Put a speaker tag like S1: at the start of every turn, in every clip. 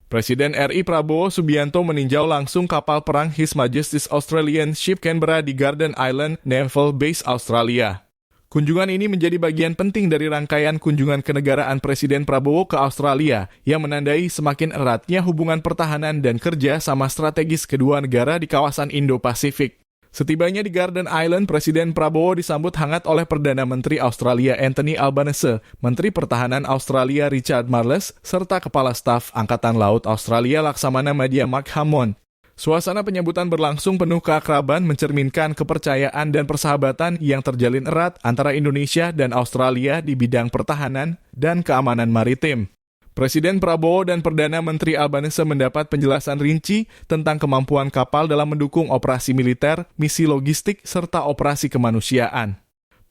S1: Presiden RI Prabowo Subianto meninjau langsung kapal perang His Majesty's Australian Ship Canberra di Garden Island, Naval Base, Australia. Kunjungan ini menjadi bagian penting dari rangkaian kunjungan kenegaraan Presiden Prabowo ke Australia yang menandai semakin eratnya hubungan pertahanan dan kerja sama strategis kedua negara di kawasan Indo-Pasifik. Setibanya di Garden Island, Presiden Prabowo disambut hangat oleh Perdana Menteri Australia Anthony Albanese, Menteri Pertahanan Australia Richard Marles, serta Kepala Staf Angkatan Laut Australia Laksamana Madya Mark Hammond. Suasana penyambutan berlangsung penuh keakraban mencerminkan kepercayaan dan persahabatan yang terjalin erat antara Indonesia dan Australia di bidang pertahanan dan keamanan maritim. Presiden Prabowo dan Perdana Menteri Albanese mendapat penjelasan rinci tentang kemampuan kapal dalam mendukung operasi militer, misi logistik, serta operasi kemanusiaan.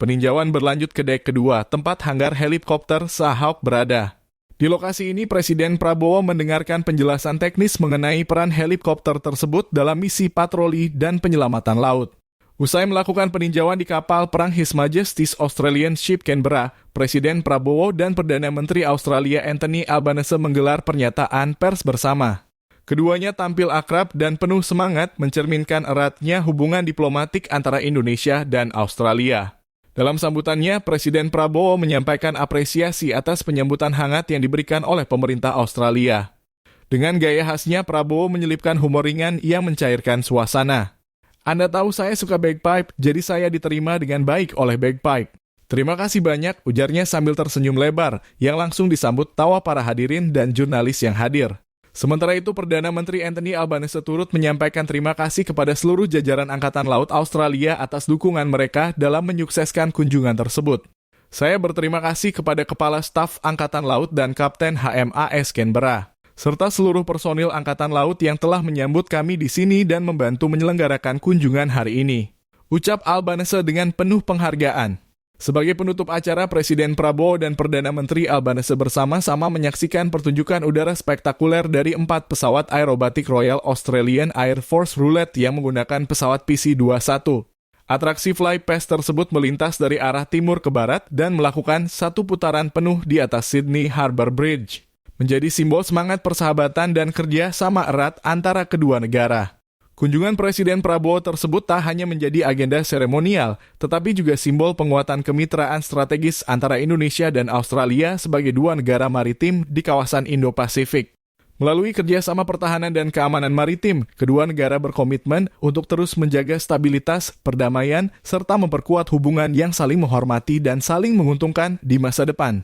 S1: Peninjauan berlanjut ke dek kedua, tempat hanggar helikopter Seahawk berada. Di lokasi ini, Presiden Prabowo mendengarkan penjelasan teknis mengenai peran helikopter tersebut dalam misi patroli dan penyelamatan laut. Usai melakukan peninjauan di kapal perang His Majesty's Australian Ship Canberra, Presiden Prabowo dan Perdana Menteri Australia Anthony Albanese menggelar pernyataan pers bersama. Keduanya tampil akrab dan penuh semangat mencerminkan eratnya hubungan diplomatik antara Indonesia dan Australia. Dalam sambutannya, Presiden Prabowo menyampaikan apresiasi atas penyambutan hangat yang diberikan oleh pemerintah Australia. Dengan gaya khasnya, Prabowo menyelipkan humor ringan yang mencairkan suasana. Anda tahu saya suka bagpipe, jadi saya diterima dengan baik oleh bagpipe. Terima kasih banyak, ujarnya sambil tersenyum lebar, yang langsung disambut tawa para hadirin dan jurnalis yang hadir. Sementara itu, Perdana Menteri Anthony Albanese turut menyampaikan terima kasih kepada seluruh jajaran Angkatan Laut Australia atas dukungan mereka dalam menyukseskan kunjungan tersebut. Saya berterima kasih kepada Kepala Staf Angkatan Laut dan Kapten HMAS Canberra, serta seluruh personil Angkatan Laut yang telah menyambut kami di sini dan membantu menyelenggarakan kunjungan hari ini. Ucap Albanese dengan penuh penghargaan. Sebagai penutup acara, Presiden Prabowo dan Perdana Menteri Albanese bersama-sama menyaksikan pertunjukan udara spektakuler dari 4 pesawat aerobatik Royal Australian Air Force Roulette yang menggunakan pesawat PC-21. Atraksi Fly Past tersebut melintas dari arah timur ke barat dan melakukan satu putaran penuh di atas Sydney Harbour Bridge, menjadi simbol semangat persahabatan dan kerja sama erat antara kedua negara. Kunjungan Presiden Prabowo tersebut tak hanya menjadi agenda seremonial, tetapi juga simbol penguatan kemitraan strategis antara Indonesia dan Australia sebagai dua negara maritim di kawasan Indo-Pasifik. Melalui kerjasama pertahanan dan keamanan maritim, kedua negara berkomitmen untuk terus menjaga stabilitas, perdamaian, serta memperkuat hubungan yang saling menghormati dan saling menguntungkan di masa depan.